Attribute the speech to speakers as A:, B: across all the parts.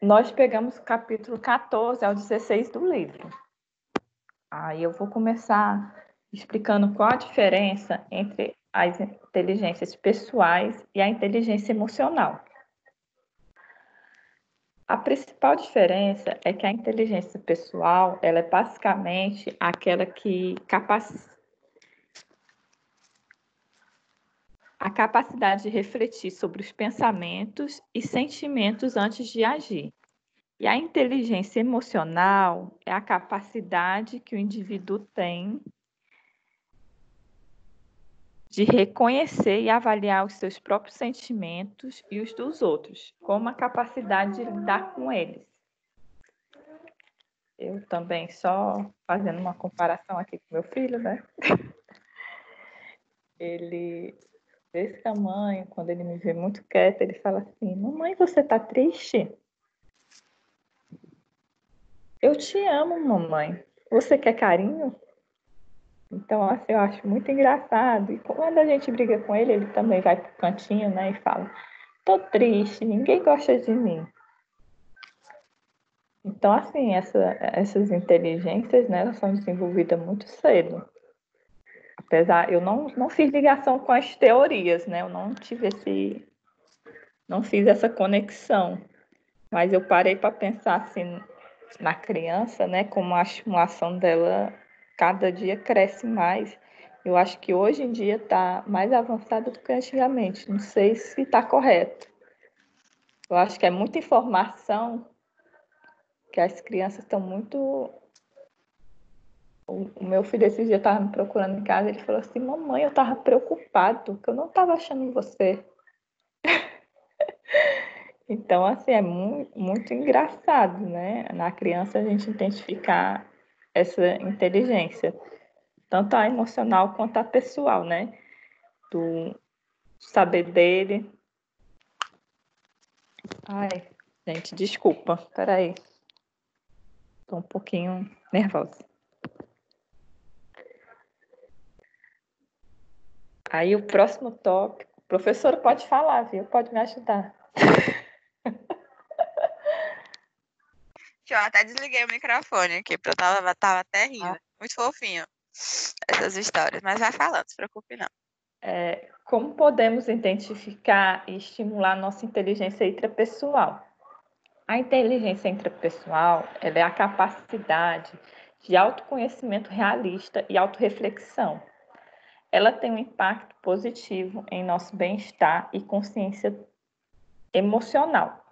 A: nós pegamos o capítulo 14 ao 16 do livro. Aí eu vou começar explicando qual a diferença entre as inteligências pessoais e a inteligência emocional. A principal diferença é que a inteligência pessoal, ela é basicamente aquela que a capacidade de refletir sobre os pensamentos e sentimentos antes de agir. E a inteligência emocional é a capacidade que o indivíduo tem de reconhecer e avaliar os seus próprios sentimentos e os dos outros, como a capacidade de lidar com eles. Eu também, só fazendo uma comparação aqui com meu filho, né? Ele, desse tamanho, quando ele me vê muito quieto, ele fala assim: mamãe, você tá triste? Eu te amo, mamãe. Você quer carinho? Então, assim, eu acho muito engraçado. E quando a gente briga com ele, ele também vai pro cantinho, né, e fala: tô triste, ninguém gosta de mim. Então, assim, essas inteligências, né, elas são desenvolvidas muito cedo. Apesar, eu não fiz ligação com as teorias, né, eu não fiz essa conexão. Mas eu parei para pensar, assim, na criança, né, como a estimulação dela cada dia cresce mais. Eu acho que hoje em dia está mais avançada do que antigamente. Não sei se está correto. Eu acho que é muita informação que as crianças estão muito. O meu filho esses dias estava me procurando em casa, ele falou assim: mamãe, eu estava preocupado, que eu não estava achando você. Então, assim, é muito engraçado, né? Na criança a gente identificar essa inteligência, tanto a emocional quanto a pessoal, né? Do saber dele. Ai, gente, desculpa, peraí. Estou um pouquinho nervosa. Aí o próximo tópico, professora pode falar, viu? Pode me ajudar.
B: Eu até desliguei o microfone aqui, porque eu tava até rindo. Muito fofinho essas histórias, mas vai falando, não se preocupe não.
A: Como podemos identificar e estimular nossa inteligência intrapessoal? A inteligência intrapessoal ela é a capacidade de autoconhecimento realista e autorreflexão. Ela tem um impacto positivo em nosso bem-estar e consciência emocional,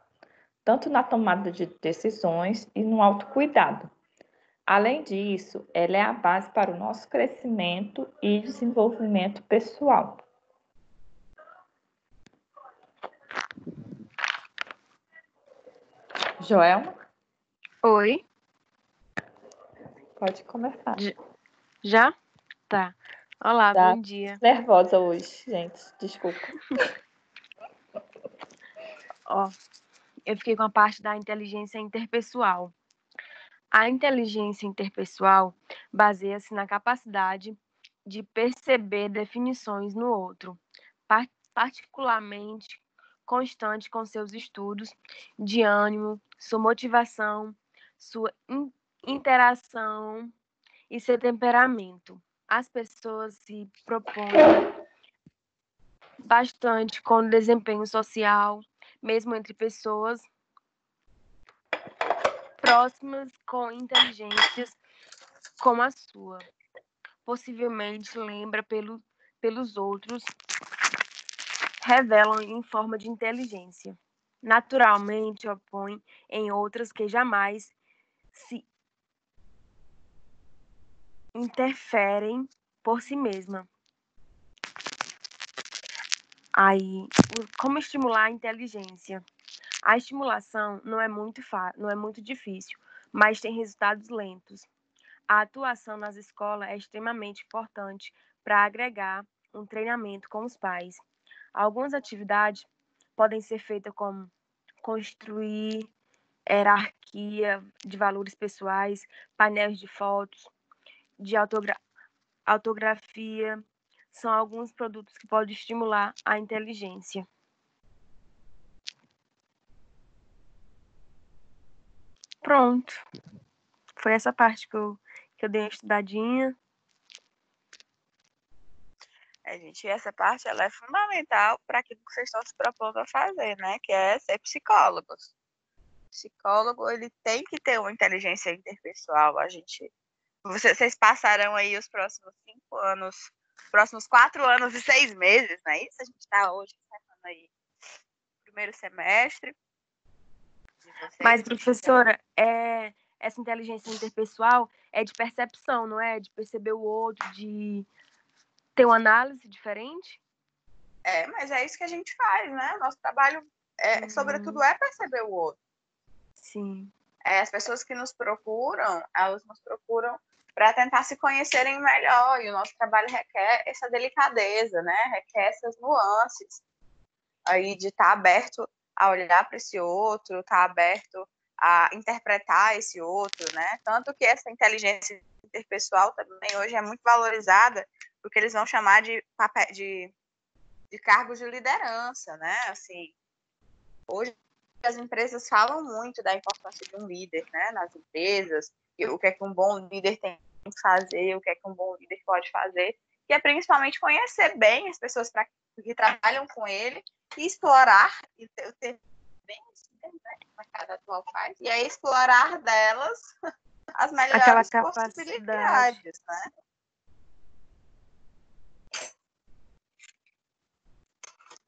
A: tanto na tomada de decisões e no autocuidado. Além disso, ela é a base para o nosso crescimento e desenvolvimento pessoal. Joelma?
C: Oi.
A: Pode começar.
C: Já? Tá. Olá,
A: Já
C: bom dia.
A: nervosa hoje, gente. Desculpa.
C: Ó, eu fiquei com a parte da inteligência interpessoal. A inteligência interpessoal baseia-se na capacidade de perceber definições no outro, particularmente constante com seus estudos de ânimo, sua motivação, sua interação e seu temperamento. As pessoas se propõem bastante com o desempenho social, mesmo entre pessoas próximas com inteligências como a sua. Possivelmente lembra pelos outros, revelam em forma de inteligência. Naturalmente opõe em outras que jamais se interferem por si mesma. Aí, como estimular a inteligência? A estimulação não é muito difícil, mas tem resultados lentos. A atuação nas escolas é extremamente importante para agregar um treinamento com os pais. Algumas atividades podem ser feitas como construir hierarquia de valores pessoais, painéis de fotos, de autografia, são alguns produtos que podem estimular a inteligência. Pronto. Foi essa parte que eu dei uma estudadinha.
B: Gente, essa parte ela é fundamental para aquilo que vocês estão se propondo a fazer, né? Que é ser psicólogos. O psicólogo, ele tem que ter uma inteligência interpessoal. Vocês passarão aí os próximos 5 anos, próximos 4 anos e 6 meses, não é isso? A gente está hoje encerrando aí o primeiro semestre.
C: Mas, professora, essa inteligência interpessoal é de percepção, não é? De perceber o outro, de ter uma análise diferente?
B: Mas é isso que a gente faz, né? Nosso trabalho, sobretudo, é perceber o outro.
C: Sim.
B: As pessoas que nos procuram, elas nos procuram para tentar se conhecerem melhor, e o nosso trabalho requer essa delicadeza, né? Requer essas nuances aí de estar aberto a olhar para esse outro, estar aberto a interpretar esse outro, né? Tanto que essa inteligência interpessoal também hoje é muito valorizada, porque eles vão chamar de cargos de liderança, né? Assim, hoje as empresas falam muito da importância de um líder, né? Nas empresas, e o que é que um bom líder tem que fazer, o que é que um bom líder pode fazer, que é principalmente conhecer bem as pessoas que trabalham com ele e explorar, e ter bem isso, né? Que o mercado atual faz, e aí explorar delas as melhores possibilidades, né?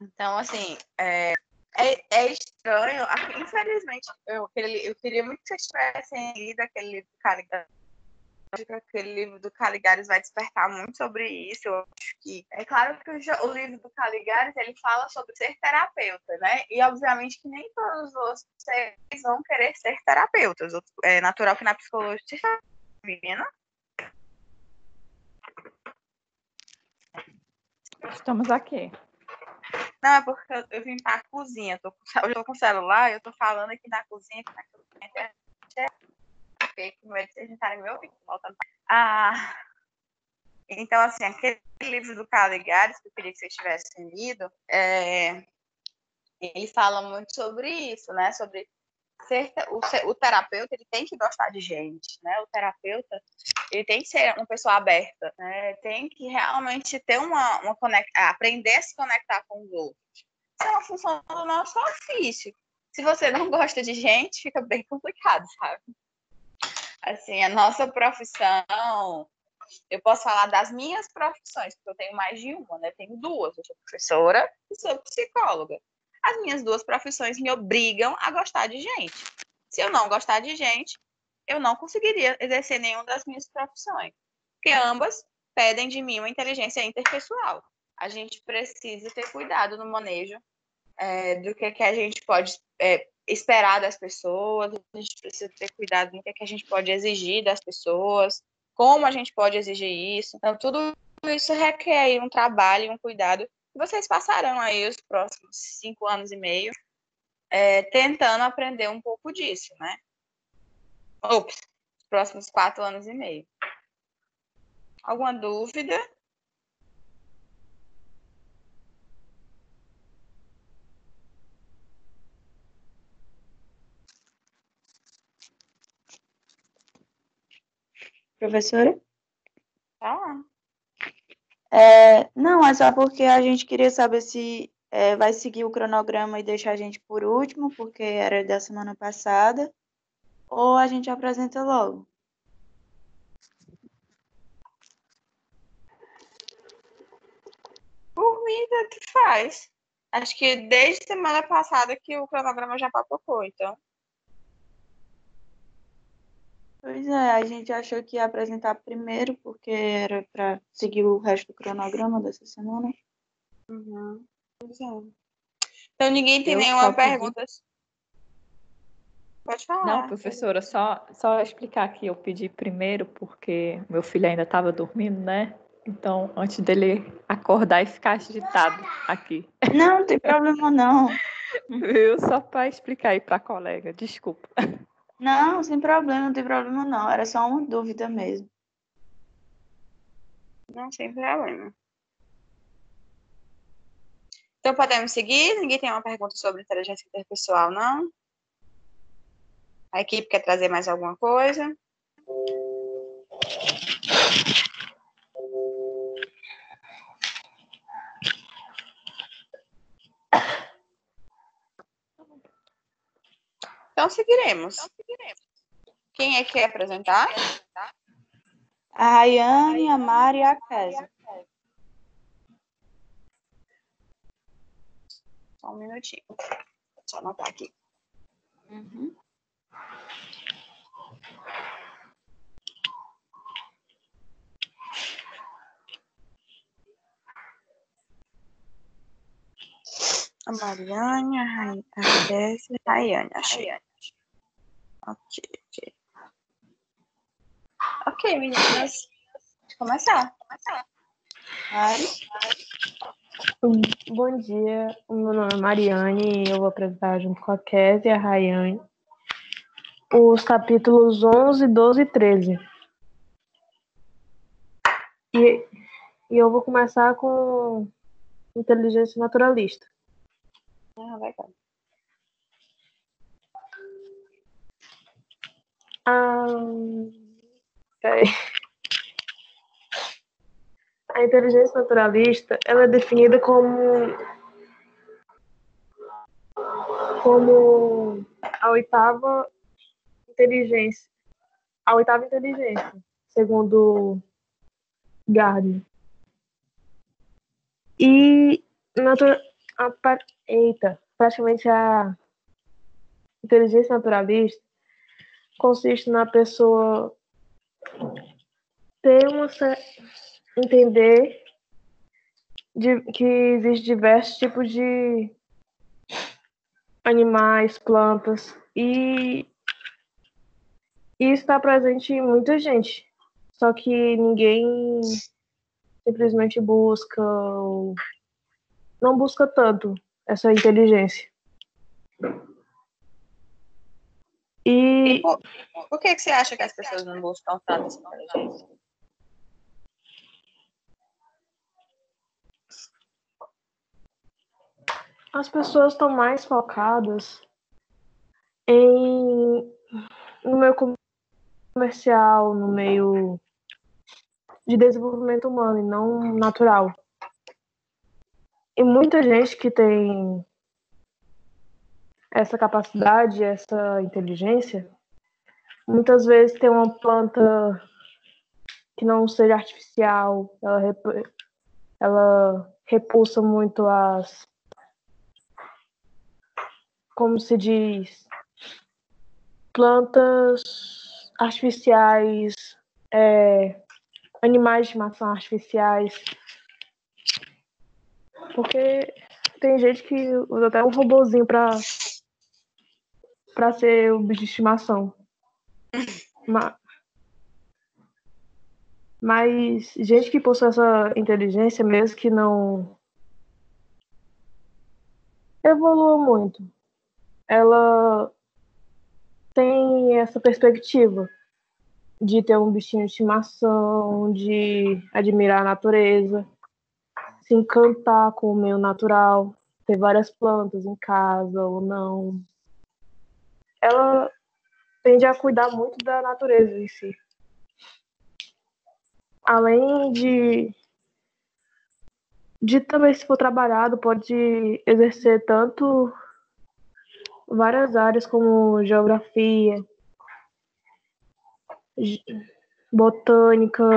B: Então, assim, é estranho. Infelizmente, eu queria muito que vocês tivessem lido aquele livro do Caligares. Acho que aquele livro do Caligares vai despertar muito sobre isso. Eu acho que é claro que o livro do Caligares ele fala sobre ser terapeuta, né? E obviamente que nem todos vocês vão querer ser terapeutas. É natural que na psicologia você está vendo.
A: Estamos aqui.
B: Não, é porque eu vim para a cozinha. Eu tô com o celular, eu tô falando aqui na cozinha, que na cozinha fiquei com medo de vocês não estarem me ouvindo. Então, assim, aquele livro do Caligares, que eu queria que vocês tivessem lido, ele fala muito sobre isso, né? Sobre o terapeuta, ele tem que gostar de gente, né? O terapeuta, ele tem que ser uma pessoa aberta, né? Tem que realmente ter aprender a se conectar com os outros. Isso é uma função do nosso ofício. Se você não gosta de gente, fica bem complicado, sabe? Assim, a nossa profissão, eu posso falar das minhas profissões, porque eu tenho mais de uma, né? Eu tenho duas, eu sou professora e sou psicóloga. As minhas duas profissões me obrigam a gostar de gente. Se eu não gostar de gente, eu não conseguiria exercer nenhuma das minhas profissões, porque ambas pedem de mim uma inteligência interpessoal. A gente precisa ter cuidado no manejo do que a gente pode esperar das pessoas, a gente precisa ter cuidado no que a gente pode exigir das pessoas, como a gente pode exigir isso. Então, tudo isso requer um trabalho e um cuidado. E vocês passarão aí os próximos 5 anos e meio tentando aprender um pouco disso, né? Os próximos 4 anos e meio. Alguma dúvida?
D: Professora?
B: Tá.
D: Não, é só porque a gente queria saber se vai seguir o cronograma e deixar a gente por último, porque era da semana passada, ou a gente apresenta logo.
B: Por mim, tanto faz. Acho que desde semana passada que o cronograma já papocou, então.
D: Pois é, a gente achou que ia apresentar primeiro, porque era para seguir o resto do cronograma dessa semana.
B: Uhum. Então, ninguém tem
A: Eu
B: nenhuma
A: só pedi-
B: pergunta. Pode falar.
A: Não, professora, só explicar que eu pedi primeiro porque meu filho ainda estava dormindo, né? Então, antes dele acordar e ficar agitado aqui.
D: Não tem problema não.
A: Viu? Só para explicar aí para a colega. Desculpa.
D: Não, sem problema, não tem problema não. Era só uma dúvida mesmo.
B: Não, sem problema. Então, podemos seguir? Ninguém tem uma pergunta sobre inteligência interpessoal, não? A equipe quer trazer mais alguma coisa? Então, seguiremos. Quem é que quer apresentar?
D: A Rayane, a Mari e a Kézia.
B: Só um minutinho. Só anotar aqui.
D: Uhum.
B: A Mariane, a Kézia, a Rayane, achei. Ok. Ok, meninas. Pode começar.
D: Mari?
C: Bom dia, o meu nome é Mariane e eu vou apresentar junto com a Kézia e a Rayane os capítulos 11, 12 e 13. E eu vou começar com inteligência naturalista.
B: Legal.
C: A inteligência naturalista ela é definida como a oitava inteligência, segundo Gardner. E praticamente a inteligência naturalista consiste na pessoa ter entender que existem diversos tipos de animais, plantas, e isso está presente em muita gente. Só que ninguém simplesmente busca ou não busca tanto essa inteligência.
B: E por que você acha que as pessoas não buscam tanto essa inteligência?
C: As pessoas estão mais focadas no meio comercial, no meio de desenvolvimento humano e não natural. E muita gente que tem essa capacidade, essa inteligência, muitas vezes tem uma planta que não seja artificial, ela repulsa muito como se diz, plantas artificiais, animais de estimação artificiais, porque tem gente que usa até um robozinho para ser o bicho de estimação. Mas gente que possui essa inteligência, mesmo que não evolua muito, ela tem essa perspectiva de ter um bichinho de estimação, de admirar a natureza, se encantar com o meio natural, ter várias plantas em casa ou não. Ela tende a cuidar muito da natureza em si. Além de também, se for trabalhado, pode exercer tanto várias áreas como geografia, botânica,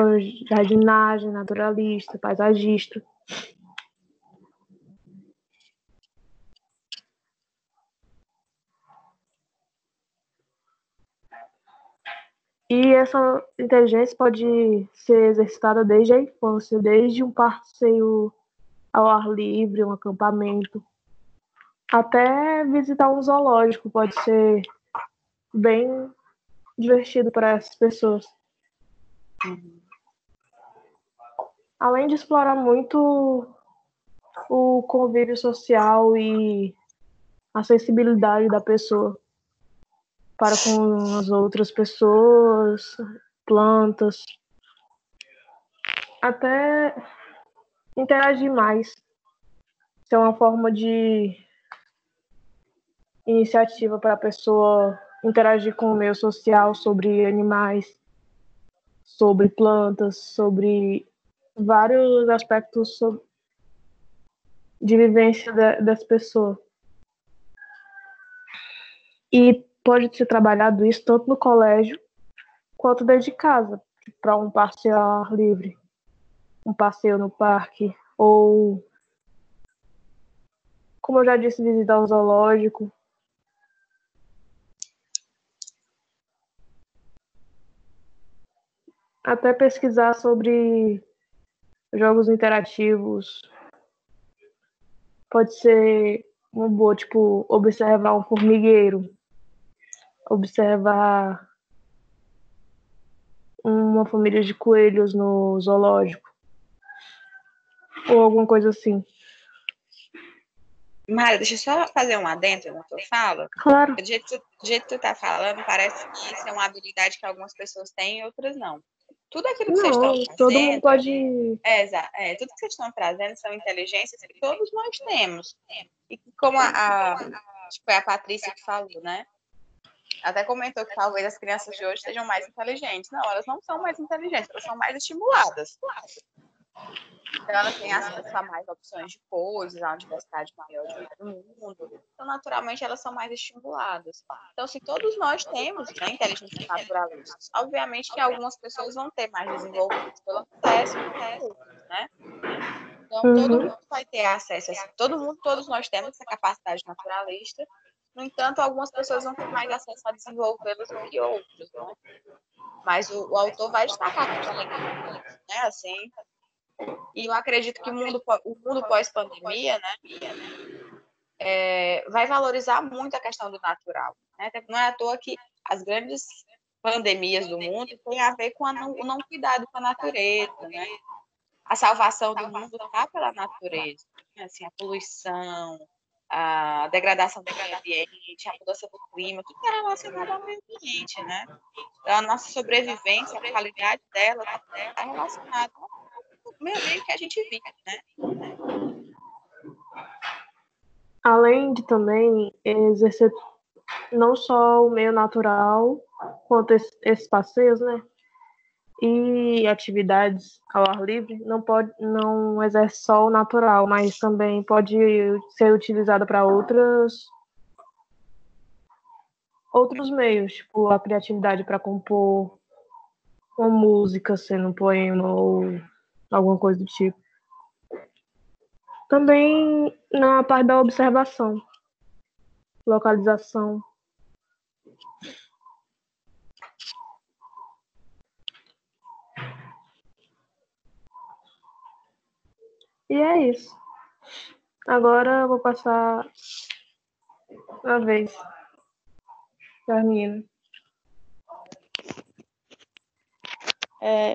C: jardinagem, naturalista, paisagista. E essa inteligência pode ser exercitada desde a infância, desde um passeio ao ar livre, um acampamento, até visitar um zoológico pode ser bem divertido para essas pessoas. Além de explorar muito o convívio social e a sensibilidade da pessoa para com as outras pessoas, plantas, até interagir mais. Isso é uma forma de iniciativa para a pessoa
E: interagir com o meio social, sobre animais, sobre plantas, sobre vários aspectos de vivência das pessoas. E pode ser trabalhado isso tanto no colégio quanto dentro de casa, para um passeio ao ar livre, um passeio no parque, ou, como eu já disse, visitar o zoológico. Até pesquisar sobre jogos interativos. Pode ser uma boa, tipo, observar um formigueiro, observar uma família de coelhos no zoológico, ou alguma coisa assim.
B: Mara, deixa eu só fazer um adendo no que eu falo.
E: Claro.
B: Do jeito que tu tá falando, parece que isso é uma habilidade que algumas pessoas têm e outras não. Tudo aquilo que vocês estão
E: Não,
B: trazendo...
E: todo mundo pode...
B: tudo que vocês estão trazendo são inteligências que todos nós temos. E como acho que foi a Patrícia que falou, né? Até comentou que talvez as crianças de hoje sejam mais inteligentes. Não, elas não são mais inteligentes, elas são mais estimuladas. Então, elas têm acesso a mais opções de coisas, a uma diversidade maior do mundo. Então, naturalmente, elas são mais estimuladas. Então, se todos nós temos, né, inteligências naturalistas, obviamente que algumas pessoas vão ter mais desenvolvidas pelo acesso do que outras, né? Então, todo mundo vai ter acesso a todos nós temos essa capacidade naturalista. No entanto, algumas pessoas vão ter mais acesso a desenvolvê-las do que outras, né? Mas o autor vai destacar também, né, assim. E eu acredito que o mundo pós-pandemia, né, vai valorizar muito a questão do natural, né? Não é à toa que as grandes pandemias do mundo têm a ver com o não cuidado com a natureza, né? A salvação do mundo está pela natureza, né? Assim, a poluição, a degradação do meio ambiente, a mudança do clima, tudo está relacionado ao meio ambiente, né? Então, a nossa sobrevivência, a qualidade dela está relacionada ao meio ambiente que a gente vive, né?
E: Além de também exercer não só o meio natural, quanto esses passeios, né? E atividades ao ar livre, não exerce só o natural, mas também pode ser utilizada para outros meios, tipo a criatividade para compor uma música, sendo um poema ou alguma coisa do tipo. Também na parte da observação, localização. E é isso. Agora eu vou passar a vez para a menina.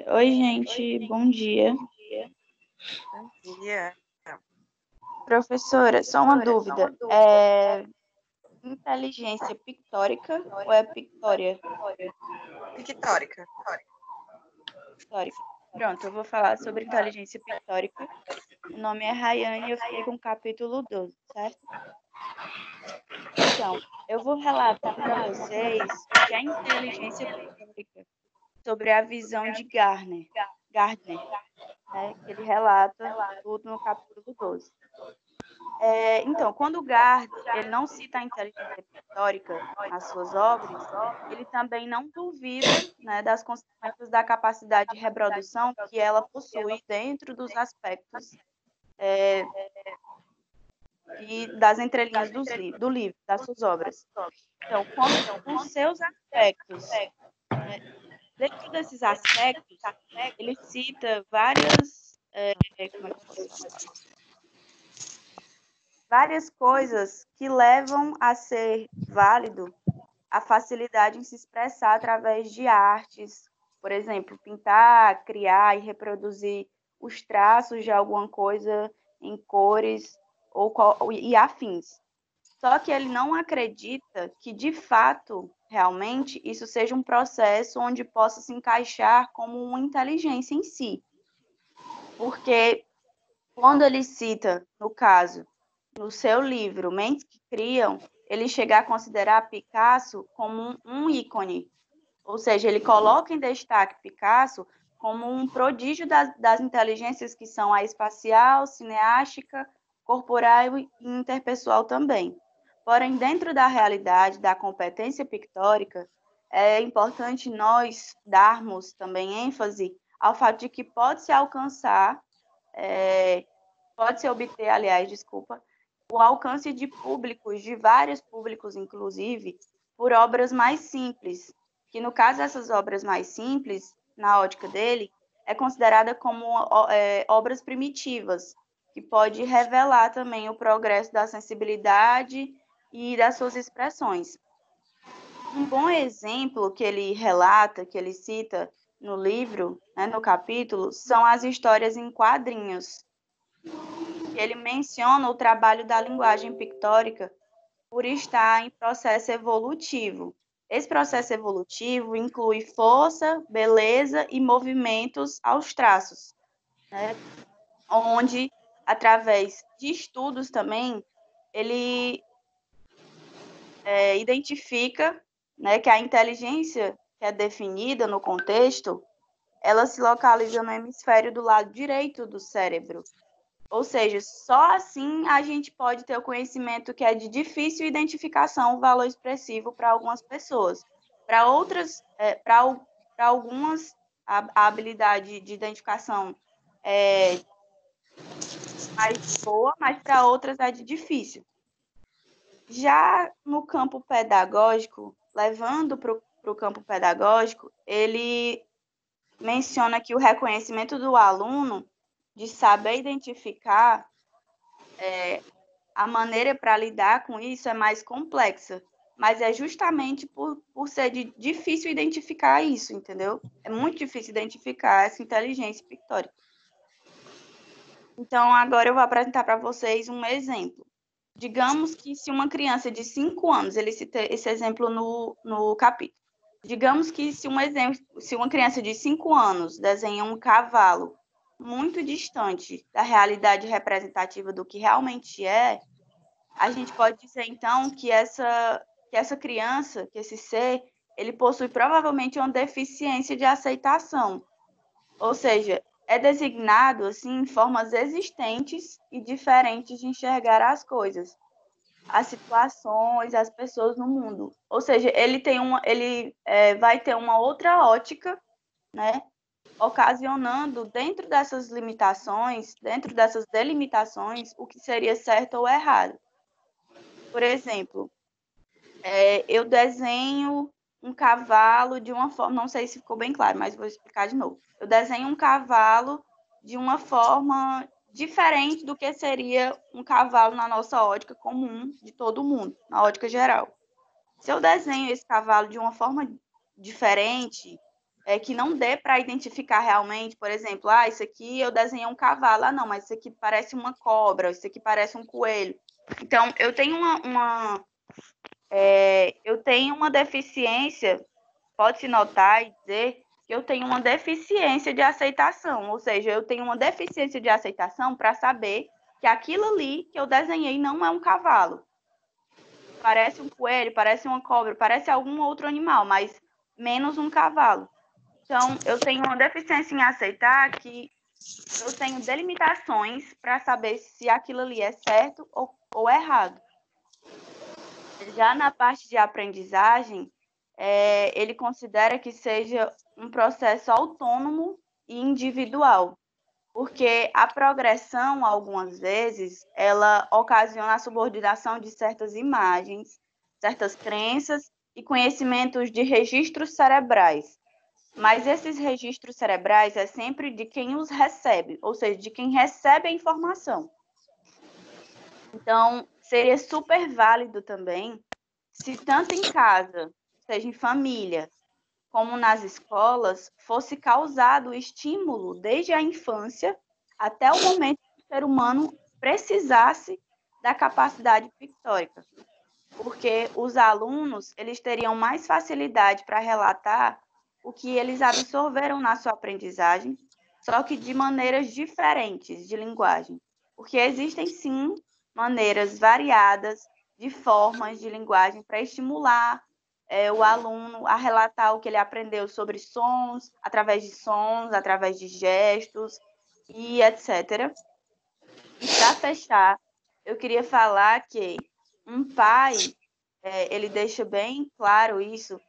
D: Oi, gente. Bom dia.
B: Bom dia.
D: Professora, só uma dúvida. Inteligência pictórica ou é pictória?
B: Pictórica.
D: Pictórica. Pronto, eu vou falar sobre inteligência pictórica. O nome é Rayane e eu fiquei com o capítulo 12, certo? Então, eu vou relatar para vocês o que é inteligência pictórica sobre a visão de Gardner, né, que ele relata tudo no capítulo 12. Então, quando Gardner ele não cita a inteligência pictórica nas suas obras, ele também não duvida, né, das consequências da capacidade de reprodução que ela possui dentro dos aspectos e das entrelinhas do livro, das suas obras. Então, como os seus aspectos, né, dentro desses aspectos, ele cita várias coisas que levam a ser válido a facilidade em se expressar através de artes, por exemplo, pintar, criar e reproduzir os traços de alguma coisa em cores e afins. Só que ele não acredita que, de fato, realmente, isso seja um processo onde possa se encaixar como uma inteligência em si. Porque quando ele cita, no caso, no seu livro, Mentes que Criam, ele chega a considerar Picasso como um ícone, ou seja, ele coloca em destaque Picasso como um prodígio das inteligências que são a espacial, cineástica, corporal e interpessoal também. Porém, dentro da realidade da competência pictórica, é importante nós darmos também ênfase ao fato de que pode-se obter, aliás, desculpa, o alcance de públicos, de vários públicos, inclusive, por obras mais simples, que no caso dessas obras mais simples, na ótica dele, é considerada como obras primitivas, que pode revelar também o progresso da sensibilidade e das suas expressões. Um bom exemplo que ele relata, que ele cita no livro, né, no capítulo, são as histórias em quadrinhos. Ele menciona o trabalho da linguagem pictórica por estar em processo evolutivo. Esse processo evolutivo inclui força, beleza e movimentos aos traços, né? Onde, através de estudos também, ele identifica, né, que a inteligência que é definida no contexto, ela se localiza no hemisfério do lado direito do cérebro. Ou seja, só assim a gente pode ter o conhecimento que é de difícil identificação, o valor expressivo para algumas pessoas. Para outras, para algumas, a habilidade de identificação é mais boa, mas para outras é de difícil. Já no campo pedagógico, levando para o campo pedagógico, ele menciona que o reconhecimento do aluno de saber identificar a maneira para lidar com isso é mais complexa, mas é justamente por ser difícil identificar isso, entendeu? É muito difícil identificar essa inteligência pictórica. Então, agora eu vou apresentar para vocês um exemplo. Digamos que se uma criança de 5 anos, ele cita esse exemplo no capítulo. Digamos que se uma criança de 5 anos desenha um cavalo muito distante da realidade representativa do que realmente é, a gente pode dizer, então, que essa criança, que esse ser, ele possui provavelmente uma deficiência de aceitação. Ou seja, é designado, assim, formas existentes e diferentes de enxergar as coisas, as situações, as pessoas no mundo. Ou seja, ele vai ter uma outra ótica, né, ocasionando dentro dessas limitações, dentro dessas delimitações, o que seria certo ou errado. Por exemplo, eu desenho um cavalo de uma forma, não sei se ficou bem claro, mas vou explicar de novo. Eu desenho um cavalo de uma forma diferente do que seria um cavalo na nossa ótica comum de todo mundo, na ótica geral. Se eu desenho esse cavalo de uma forma diferente, que não dê para identificar realmente, por exemplo, isso aqui eu desenhei um cavalo, não, mas isso aqui parece uma cobra, isso aqui parece um coelho. Então, eu tenho uma deficiência, pode-se notar e dizer que eu tenho uma deficiência de aceitação, ou seja, eu tenho uma deficiência de aceitação para saber que aquilo ali que eu desenhei não é um cavalo. Parece um coelho, parece uma cobra, parece algum outro animal, mas menos um cavalo. Então, eu tenho uma deficiência em aceitar que eu tenho delimitações para saber se aquilo ali é certo ou errado. Já na parte de aprendizagem, ele considera que seja um processo autônomo e individual, porque a progressão, algumas vezes, ela ocasiona a subordinação de certas imagens, certas crenças e conhecimentos de registros cerebrais. Mas esses registros cerebrais é sempre de quem os recebe, ou seja, de quem recebe a informação. Então, seria super válido também se tanto em casa, seja em família, como nas escolas, fosse causado o estímulo desde a infância até o momento que o ser humano precisasse da capacidade pictórica. Porque os alunos, eles teriam mais facilidade para relatar o que eles absorveram na sua aprendizagem, só que de maneiras diferentes de linguagem. Porque existem, sim, maneiras variadas de formas de linguagem para estimular o aluno a relatar o que ele aprendeu sobre sons, através de gestos e etc. E para fechar, eu queria falar que um pai, ele deixa bem claro isso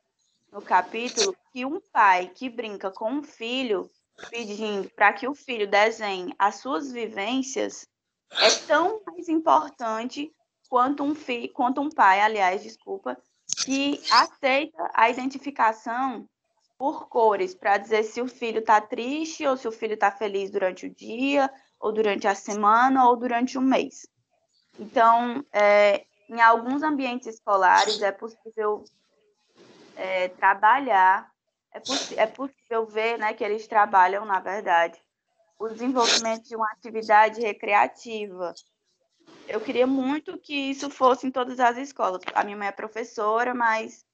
D: no capítulo, que um pai que brinca com um filho, pedindo para que o filho desenhe as suas vivências, é tão mais importante quanto um pai, aliás, desculpa, que aceita a identificação por cores, para dizer se o filho está triste ou se o filho está feliz durante o dia, ou durante a semana, ou durante o mês. Então, em alguns ambientes escolares é possível trabalhar, é possível ver, né, que eles trabalham, na verdade, o desenvolvimento de uma atividade recreativa. Eu queria muito que isso fosse em todas as escolas. A minha mãe é professora, mas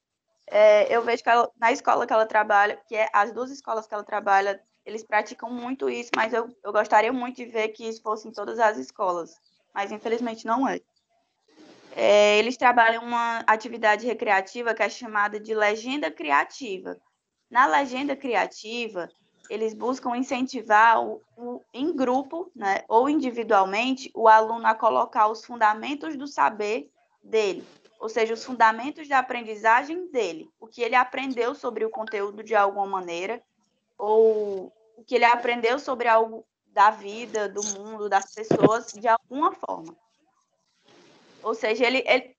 D: eu vejo que na escola que ela trabalha, as duas escolas que ela trabalha, eles praticam muito isso, mas eu gostaria muito de ver que isso fosse em todas as escolas, mas infelizmente não é. Eles trabalham uma atividade recreativa que é chamada de legenda criativa. Na legenda criativa, eles buscam incentivar em grupo, né, ou individualmente, o aluno a colocar os fundamentos do saber dele, ou seja, os fundamentos da aprendizagem dele, o que ele aprendeu sobre o conteúdo de alguma maneira, ou o que ele aprendeu sobre algo da vida, do mundo, das pessoas, de alguma forma. Ou seja,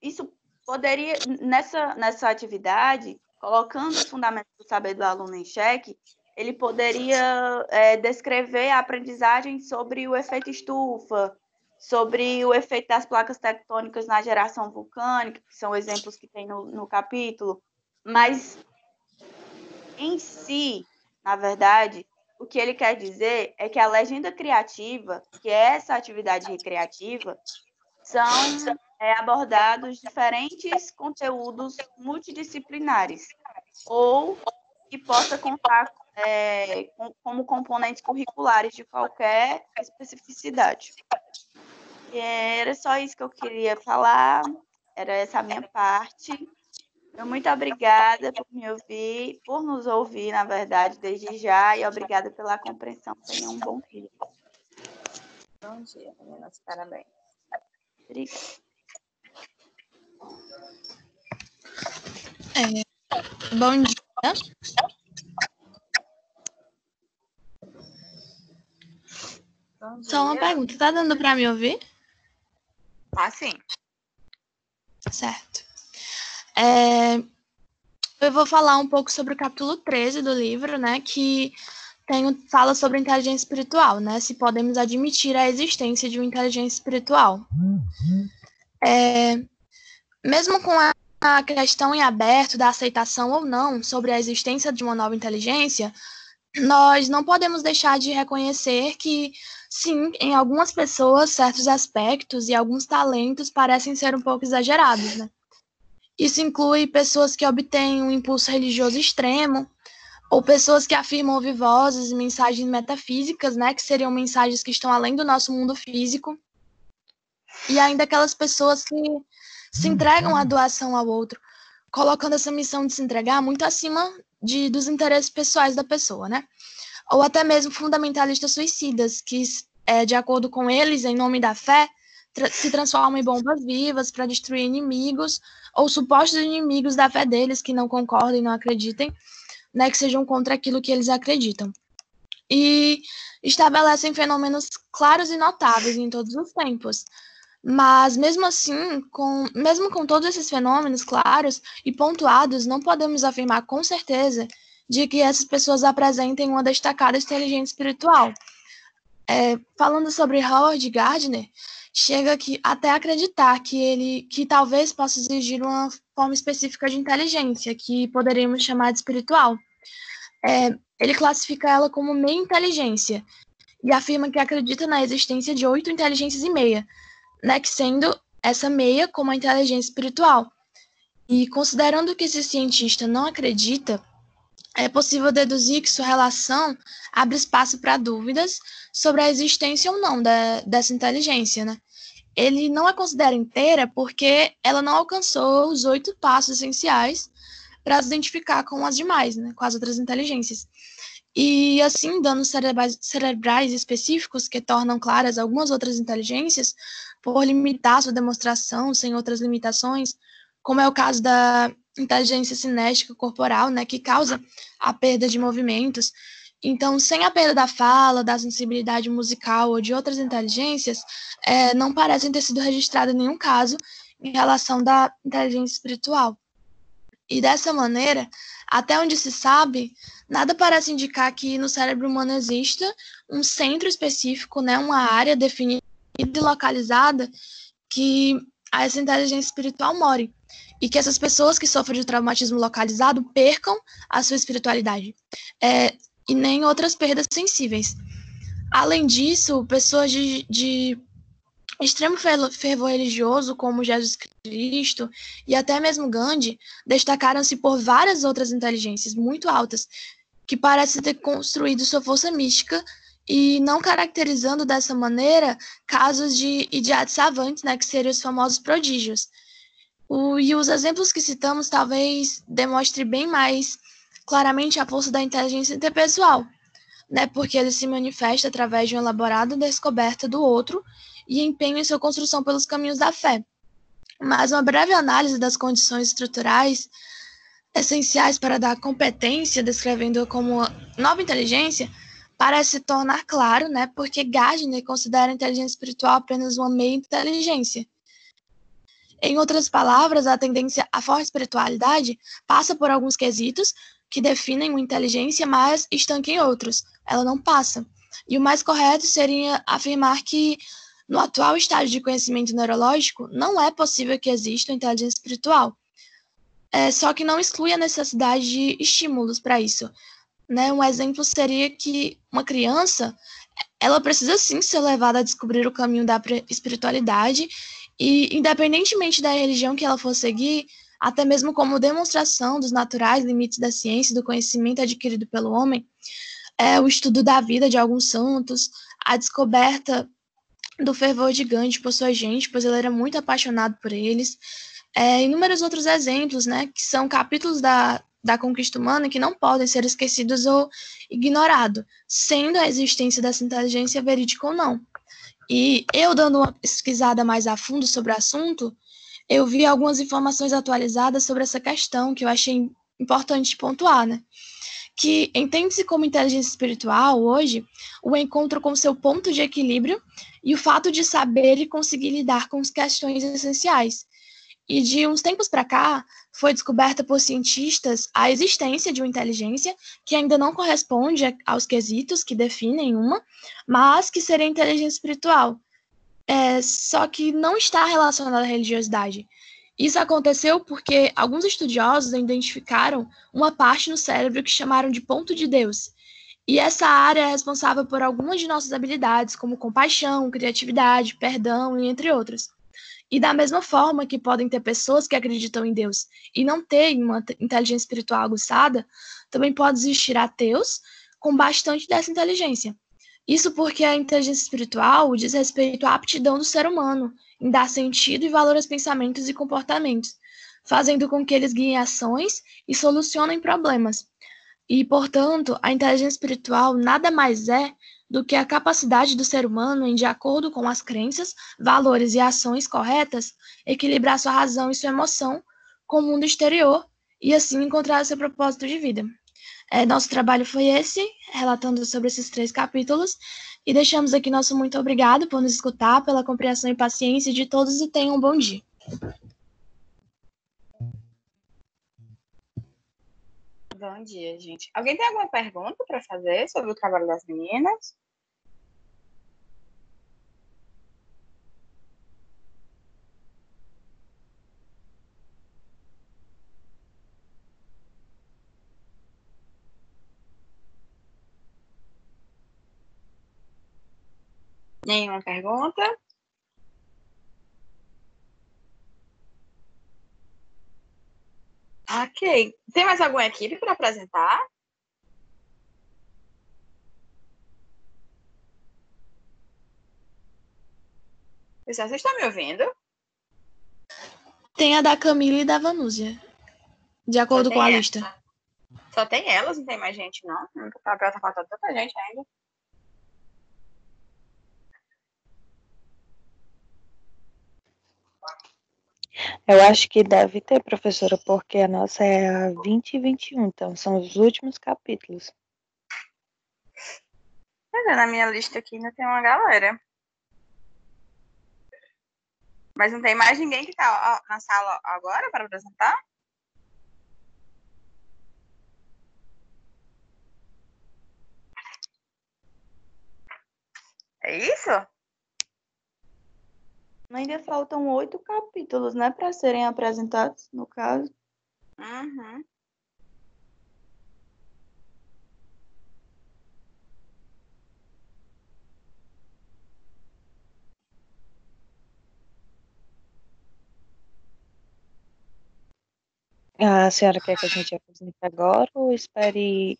D: isso poderia, nessa atividade, colocando os fundamentos do saber do aluno em xeque, ele poderia descrever a aprendizagem sobre o efeito estufa, sobre o efeito das placas tectônicas na geração vulcânica, que são exemplos que tem no capítulo, mas em si, na verdade, o que ele quer dizer é que a legenda criativa, que é essa atividade recreativa, são abordados diferentes conteúdos multidisciplinares, ou que possa contar como componentes curriculares de qualquer especificidade. Era só isso que eu queria falar, era essa a minha parte. Muito obrigada por me ouvir, por nos ouvir, na verdade, desde já, e obrigada pela compreensão. Tenha um bom dia.
B: Bom dia, meninas. Parabéns.
D: Obrigada.
F: Bom dia. Só uma pergunta, tá dando para me ouvir?
B: Ah, sim.
F: Certo. Eu vou falar um pouco sobre o capítulo 13 do livro, né, que fala sobre inteligência espiritual, né, se podemos admitir a existência de uma inteligência espiritual. Mesmo com a questão em aberto da aceitação ou não sobre a existência de uma nova inteligência, nós não podemos deixar de reconhecer que, sim, em algumas pessoas, certos aspectos e alguns talentos parecem ser um pouco exagerados, né? Isso inclui pessoas que obtêm um impulso religioso extremo, ou pessoas que afirmam ouvir vozes e mensagens metafísicas, né, que seriam mensagens que estão além do nosso mundo físico, e ainda aquelas pessoas que se entregam à doação ao outro, colocando essa missão de se entregar muito acima dos interesses pessoais da pessoa, né? Ou até mesmo fundamentalistas suicidas, que, de acordo com eles, em nome da fé, se transformam em bombas vivas para destruir inimigos, ou supostos inimigos da fé deles, que não concordem, não acreditem, né, que sejam contra aquilo que eles acreditam. E estabelecem fenômenos claros e notáveis em todos os tempos. Mas, mesmo assim, mesmo com todos esses fenômenos claros e pontuados, não podemos afirmar com certeza de que essas pessoas apresentem uma destacada inteligência espiritual. Falando sobre Howard Gardner, chega até acreditar que talvez possa exigir uma forma específica de inteligência, que poderíamos chamar de espiritual. Ele classifica ela como meia inteligência e afirma que acredita na existência de 8 inteligências e meia, né, que sendo essa meia como a inteligência espiritual. E considerando que esse cientista não acredita, é possível deduzir que sua relação abre espaço para dúvidas sobre a existência ou não dessa inteligência, né? ele não a considera inteira porque ela não alcançou os 8 passos essenciais para se identificar com as demais, né, com as outras inteligências. E, assim, danos cerebrais específicos que tornam claras algumas outras inteligências por limitar sua demonstração sem outras limitações, como é o caso da inteligência cinética corporal, né, que causa a perda de movimentos. Então, sem a perda da fala, da sensibilidade musical ou de outras inteligências, não parecem ter sido registrado nenhum caso em relação da inteligência espiritual. E dessa maneira, até onde se sabe, nada parece indicar que no cérebro humano exista um centro específico, né, uma área definida e localizada que essa inteligência espiritual more. E que essas pessoas que sofrem de traumatismo localizado percam a sua espiritualidade. E nem outras perdas sensíveis. Além disso, pessoas de extremo fervor religioso, como Jesus Cristo e até mesmo Gandhi, destacaram-se por várias outras inteligências muito altas, que parecem ter construído sua força mística e não caracterizando dessa maneira casos de idiotes savantes, né, que seriam os famosos prodígios. E os exemplos que citamos talvez demonstrem bem mais claramente a força da inteligência interpessoal, né, porque ele se manifesta através de uma elaborada descoberta do outro e empenho em sua construção pelos caminhos da fé. Mas uma breve análise das condições estruturais essenciais para dar competência, descrevendo-a como nova inteligência, parece tornar claro, né, porque Gardner considera a inteligência espiritual apenas uma meia inteligência. Em outras palavras, a tendência à forte espiritualidade passa por alguns quesitos que definem uma inteligência, mas estanca em outros. Ela não passa. E o mais correto seria afirmar que, no atual estágio de conhecimento neurológico, não é possível que exista uma inteligência espiritual. Só que não exclui a necessidade de estímulos para isso. Né? Um exemplo seria que uma criança, ela precisa sim ser levada a descobrir o caminho da espiritualidade e, independentemente da religião que ela for seguir, até mesmo como demonstração dos naturais limites da ciência e do conhecimento adquirido pelo homem, o estudo da vida de alguns santos, a descoberta do fervor de Gandhi por sua gente, pois ele era muito apaixonado por eles, inúmeros outros exemplos, né, que são capítulos da conquista humana que não podem ser esquecidos ou ignorados, sendo a existência dessa inteligência verídica ou não. E eu, dando uma pesquisada mais a fundo sobre o assunto, eu vi algumas informações atualizadas sobre essa questão que eu achei importante pontuar, né? Que entende-se como inteligência espiritual hoje o encontro com seu ponto de equilíbrio e o fato de saber e conseguir lidar com as questões essenciais. E de uns tempos para cá, foi descoberta por cientistas a existência de uma inteligência que ainda não corresponde aos quesitos que definem uma, mas que seria inteligência espiritual. Só que não está relacionada à religiosidade. Isso aconteceu porque alguns estudiosos identificaram uma parte no cérebro que chamaram de ponto de Deus. E essa área é responsável por algumas de nossas habilidades, como compaixão, criatividade, perdão e entre outras. E da mesma forma que podem ter pessoas que acreditam em Deus e não terem uma inteligência espiritual aguçada, também pode existir ateus com bastante dessa inteligência. Isso porque a inteligência espiritual diz respeito à aptidão do ser humano em dar sentido e valor aos pensamentos e comportamentos, fazendo com que eles guiem ações e solucionem problemas. E, portanto, a inteligência espiritual nada mais é do que a capacidade do ser humano em, de acordo com as crenças, valores e ações corretas, equilibrar sua razão e sua emoção com o mundo exterior e, assim, encontrar seu propósito de vida. Nosso trabalho foi esse, relatando sobre esses 3 capítulos, e deixamos aqui nosso muito obrigado por nos escutar, pela compreensão e paciência de todos, e tenham um bom dia.
B: Bom dia, gente. Alguém tem alguma pergunta para fazer sobre o trabalho das meninas? Nenhuma pergunta? Ok. Tem mais alguma equipe para apresentar? Pessoal, vocês estão me ouvindo?
F: Tem a da Camila e da Vanúzia, de acordo com a lista.
B: Só tem elas, não tem mais gente, não? No papel tá faltando tanta gente ainda.
G: Eu acho que deve ter, professora, porque a nossa é a 20 e 21, então são os últimos capítulos.
B: Pois é, na minha lista aqui ainda tem uma galera. Mas não tem mais ninguém que tá na sala agora para apresentar? É isso?
D: Ainda faltam 8 capítulos, né, para serem apresentados, no caso.
B: Uhum.
G: A senhora quer que a gente apresente agora ou espere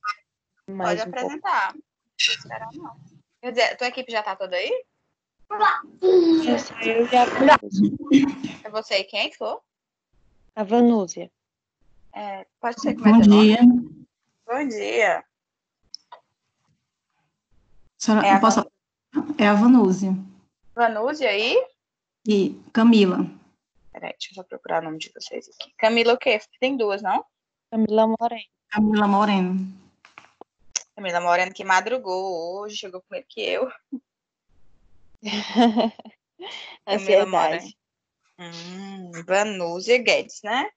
G: mais
B: Pode
G: um pouco?
B: apresentar. Não vou esperar, não. Quer dizer, tua equipe já tá toda aí?
G: É só eu e a Vanúzia.
B: É você e quem for?
G: A Vanúzia.
B: Pode ser como é
H: Bom
B: teu nome?
H: dia.
B: Bom dia.
H: Senhora,
B: É a
H: eu posso... É a Vanúzia
B: Vanúzia aí?
H: e Camila.
B: Peraí, deixa eu só procurar o nome de vocês aqui. Camila o quê? Tem duas, não?
G: Camila Moreno.
H: Camila Moreno.
B: Camila Moreno que madrugou hoje, chegou primeiro que eu. Camila Moreno.
G: Ansiedade.
B: Vanúzia Guedes, né?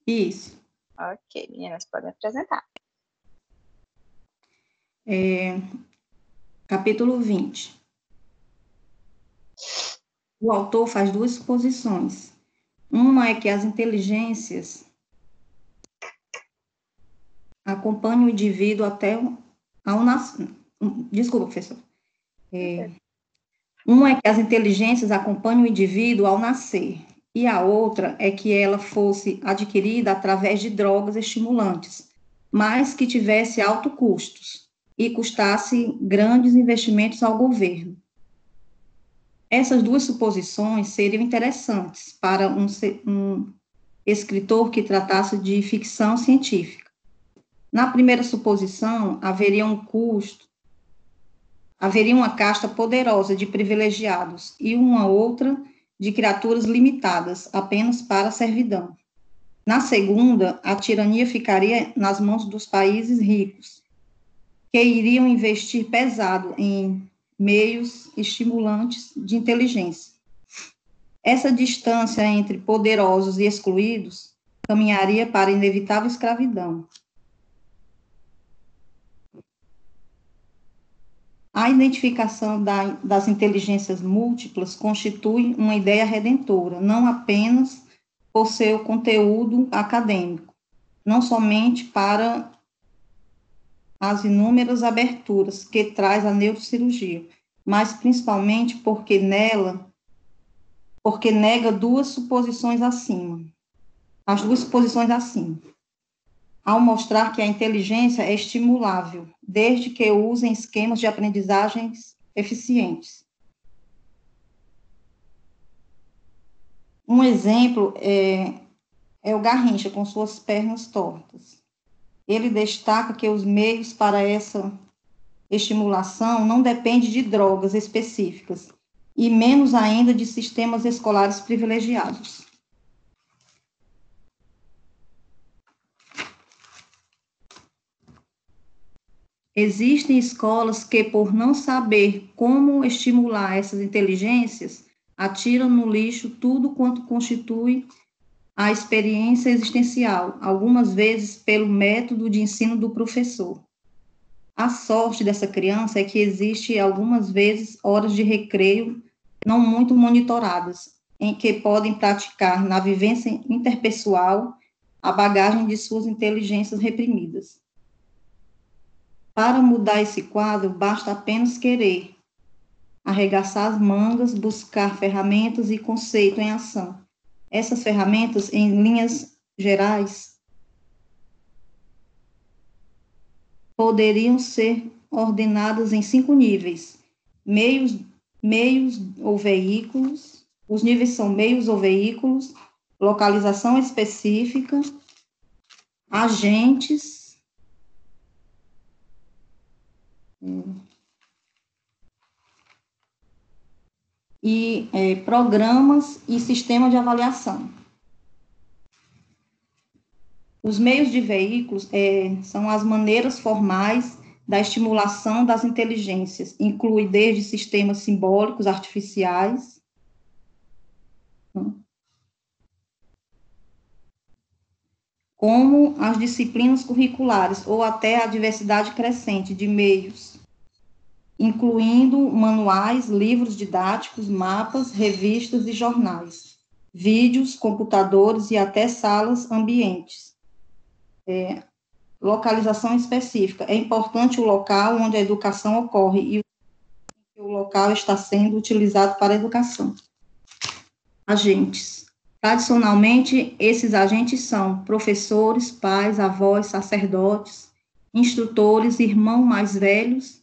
H: Isso.
B: Ok, meninas, podem apresentar.
H: Capítulo 20. O autor faz duas suposições. Uma é que as inteligências acompanham o indivíduo até ao nascer. Desculpa, professor. Uma é que as inteligências acompanham o indivíduo ao nascer, e a outra é que ela fosse adquirida através de drogas estimulantes, mas que tivesse altos custos e custasse grandes investimentos ao governo. Essas duas suposições seriam interessantes para um escritor que tratasse de ficção científica. Na primeira suposição, haveria uma casta poderosa de privilegiados e uma outra de criaturas limitadas apenas para a servidão. Na segunda, a tirania ficaria nas mãos dos países ricos, que iriam investir pesado em meios estimulantes de inteligência. Essa distância entre poderosos e excluídos caminharia para a inevitável escravidão. A identificação das inteligências múltiplas constitui uma ideia redentora, não apenas por seu conteúdo acadêmico, não somente para as inúmeras aberturas que traz a neurocirurgia, mas principalmente porque nega duas suposições acima. As duas suposições acima. Ao mostrar que a inteligência é estimulável, desde que usem esquemas de aprendizagens eficientes. Um exemplo é o Garrincha, com suas pernas tortas. Ele destaca que os meios para essa estimulação não dependem de drogas específicas, e menos ainda de sistemas escolares privilegiados. Existem escolas que, por não saber como estimular essas inteligências, atiram no lixo tudo quanto constitui a experiência existencial, algumas vezes pelo método de ensino do professor. A sorte dessa criança é que existe algumas vezes horas de recreio não muito monitoradas, em que podem praticar na vivência interpessoal a bagagem de suas inteligências reprimidas. Para mudar esse quadro, basta apenas querer, arregaçar as mangas, buscar ferramentas e conceito em ação. Essas ferramentas, em linhas gerais, poderiam ser ordenadas em 5 níveis: meios meios ou veículos. Os níveis são meios ou veículos, localização específica, agentes, e programas e sistema de avaliação. Os meios de veículos são as maneiras formais da estimulação das inteligências, inclui desde sistemas simbólicos artificiais, como as disciplinas curriculares, ou até a diversidade crescente de meios, incluindo manuais, livros didáticos, mapas, revistas e jornais, vídeos, computadores e até salas ambientes. Localização específica. É importante o local onde a educação ocorre e o local está sendo utilizado para a educação. Agentes. Tradicionalmente, esses agentes são professores, pais, avós, sacerdotes, instrutores, irmãos mais velhos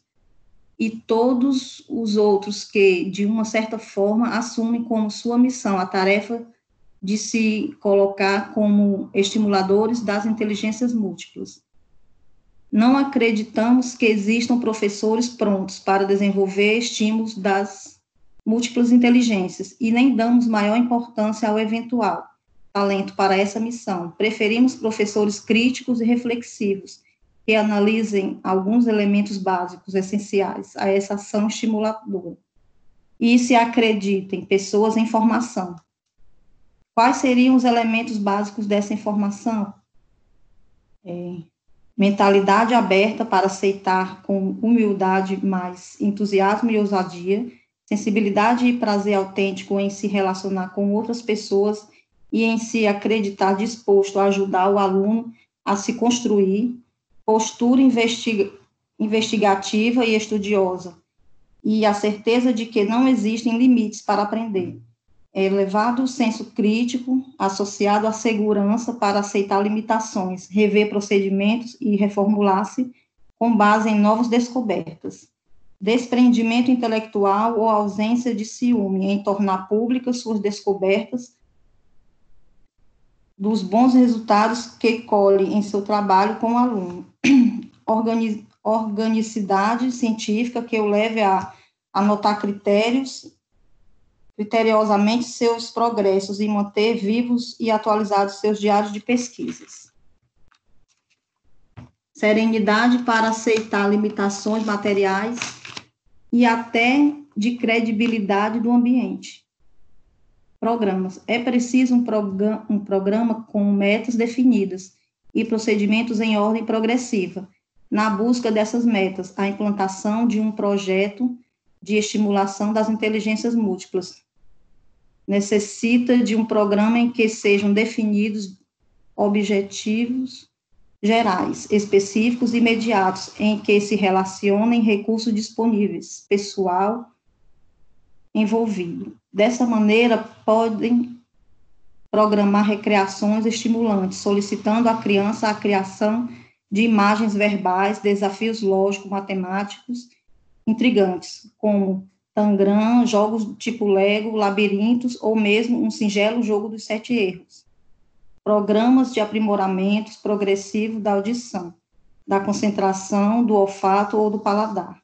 H: e todos os outros que, de uma certa forma, assumem como sua missão a tarefa de se colocar como estimuladores das inteligências múltiplas. Não acreditamos que existam professores prontos para desenvolver estímulos das múltiplas inteligências e nem damos maior importância ao eventual talento para essa missão. Preferimos professores críticos e reflexivos que analisem alguns elementos básicos essenciais a essa ação estimuladora e se acreditem pessoas em formação. Quais seriam os elementos básicos dessa informação? Mentalidade aberta para aceitar com humildade, mais entusiasmo e ousadia, sensibilidade e prazer autêntico em se relacionar com outras pessoas e em se acreditar disposto a ajudar o aluno a se construir, postura investigativa e estudiosa, e a certeza de que não existem limites para aprender. Elevado senso crítico, associado à segurança para aceitar limitações, rever procedimentos e reformular-se com base em novas descobertas. Desprendimento intelectual ou ausência de ciúme em tornar públicas suas descobertas dos bons resultados que colhe em seu trabalho com o aluno. Organicidade científica que o leve a anotar criteriosamente seus progressos e manter vivos e atualizados seus diários de pesquisas. Serenidade para aceitar limitações materiais e até de credibilidade do ambiente. Programas. É preciso um programa com metas definidas e procedimentos em ordem progressiva. Na busca dessas metas, a implantação de um projeto de estimulação das inteligências múltiplas necessita de um programa em que sejam definidos objetivos gerais, específicos e imediatos, em que se relacionem recursos disponíveis, pessoal envolvido. Dessa maneira, podem programar recreações estimulantes, solicitando à criança a criação de imagens verbais, desafios lógico-matemáticos intrigantes, como Tangram, jogos tipo Lego, labirintos, ou mesmo um singelo jogo dos 7 erros. Programas de aprimoramentos progressivo da audição, da concentração, do olfato ou do paladar.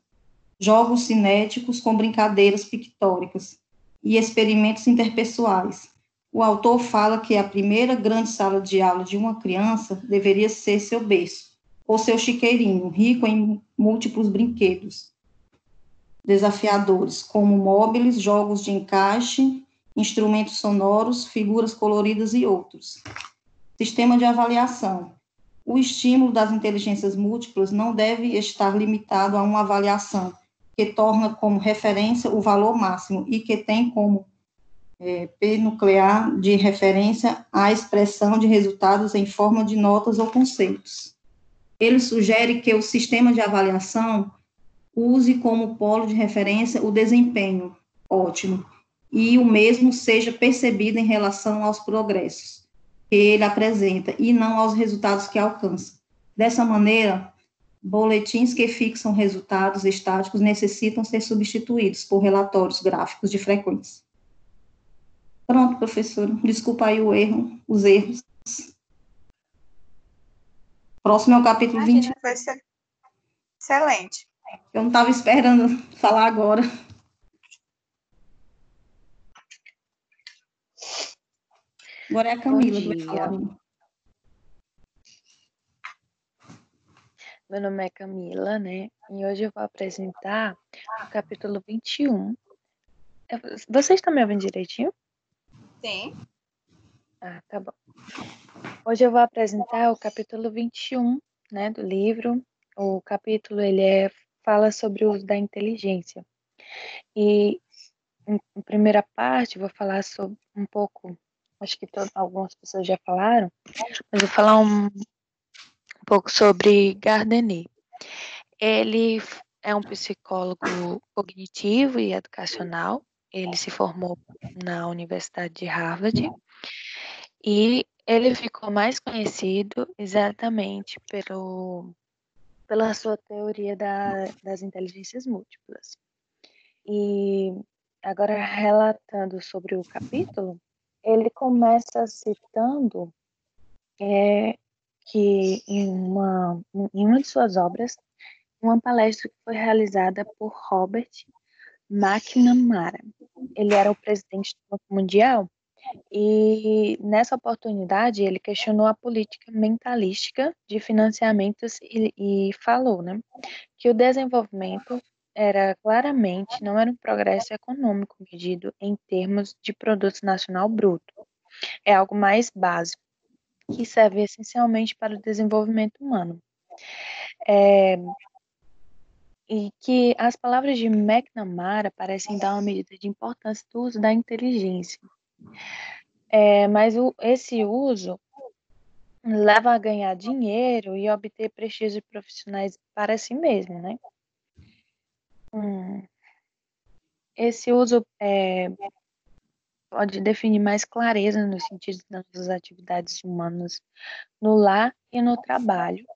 H: Jogos cinéticos com brincadeiras pictóricas e experimentos interpessoais. O autor fala que a primeira grande sala de aula de uma criança deveria ser seu berço, ou seu chiqueirinho, rico em múltiplos brinquedos desafiadores, como móveis, jogos de encaixe, instrumentos sonoros, figuras coloridas e outros. Sistema de avaliação. O estímulo das inteligências múltiplas não deve estar limitado a uma avaliação que torna como referência o valor máximo e que tem como P nuclear de referência a expressão de resultados em forma de notas ou conceitos. Ele sugere que o sistema de avaliação use como polo de referência o desempenho ótimo, e o mesmo seja percebido em relação aos progressos que ele apresenta, e não aos resultados que alcança. Dessa maneira, Boletins que fixam resultados estáticos necessitam ser substituídos por relatórios gráficos de frequência. Pronto, professora. Desculpa aí os erros. Próximo é o capítulo 20.
B: Imagina, foi excelente.
H: Eu não estava esperando falar agora. Agora é a Camila que vai falar.
G: Meu nome é Camila, né? E hoje eu vou apresentar o capítulo 21. Vocês estão me ouvindo direitinho?
B: Sim.
G: Ah, tá bom. Hoje eu vou apresentar o capítulo 21, né, do livro. O capítulo, fala sobre o uso da inteligência. E, em primeira parte, vou falar sobre um pouco, acho que algumas pessoas já falaram, mas eu vou falar um pouco sobre Gardner. Ele é um psicólogo cognitivo e educacional. Ele se formou na Universidade de Harvard e ele ficou mais conhecido exatamente pela sua teoria das inteligências múltiplas. E agora, relatando sobre o capítulo, ele começa citando que em uma de suas obras, uma palestra que foi realizada por Robert McNamara. Ele era o presidente do Banco Mundial e, nessa oportunidade, ele questionou a política mentalística de financiamentos e falou, né, que o desenvolvimento não era um progresso econômico medido em termos de produto nacional bruto. É algo mais básico, que serve essencialmente para o desenvolvimento humano. E que as palavras de McNamara parecem dar uma medida de importância do uso da inteligência. Mas esse uso leva a ganhar dinheiro e obter prestígio profissionais para si mesmo, né? Esse uso pode definir mais clareza no sentido das atividades humanas no lar e no trabalho.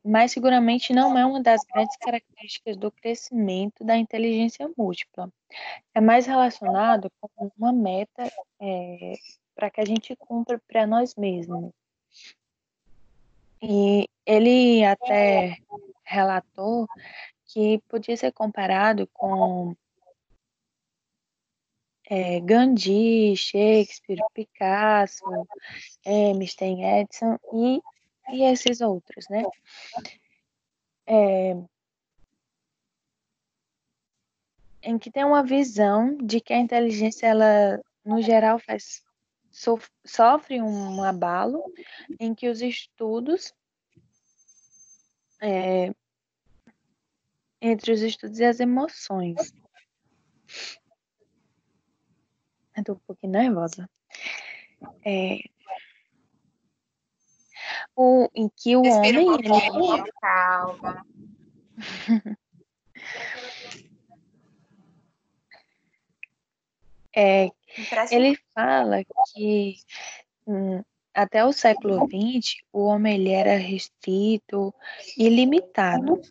G: Mas seguramente não é uma das grandes características do crescimento da inteligência múltipla. É mais relacionado com uma meta para que a gente cumpra para nós mesmos. E ele até relatou que podia ser comparado com Gandhi, Shakespeare, Picasso, Einstein, Edison e esses outros, né? Em que tem uma visão de que a inteligência, ela, no geral, sofre um abalo, em que os estudos, entre os estudos e as emoções. Eu tô um pouquinho nervosa. Em que o
B: Respira
G: homem...
B: um pouquinho, calma.
G: Ele fala que até o século XX, o homem ele era restrito e limitado.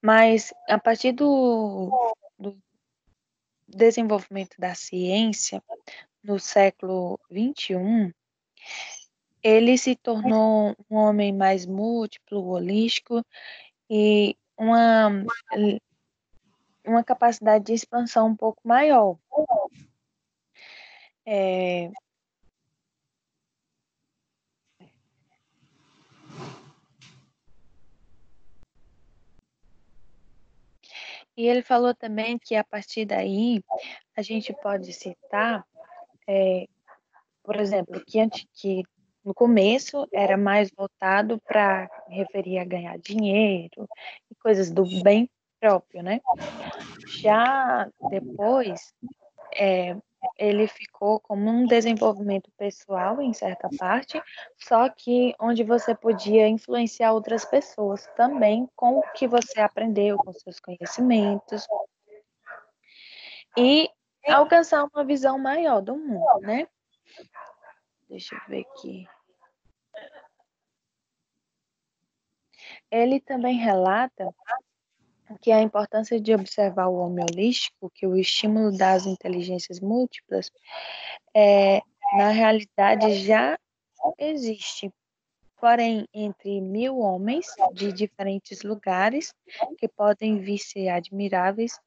G: Mas, a partir do desenvolvimento da ciência, no século XXI, ele se tornou um homem mais múltiplo, holístico e uma capacidade de expansão um pouco maior. E ele falou também que, a partir daí, a gente pode citar, por exemplo, que no começo era mais voltado para referir a ganhar dinheiro e coisas do bem próprio, né? Já depois, ele ficou como um desenvolvimento pessoal em certa parte, só que onde você podia influenciar outras pessoas também com o que você aprendeu, com seus conhecimentos, e alcançar uma visão maior do mundo, né? Deixa eu ver aqui. Ele também relata que a importância de observar o homem holístico, que o estímulo das inteligências múltiplas, na realidade já existe. Porém, entre 1000 homens de diferentes lugares, que podem vir ser admiráveis,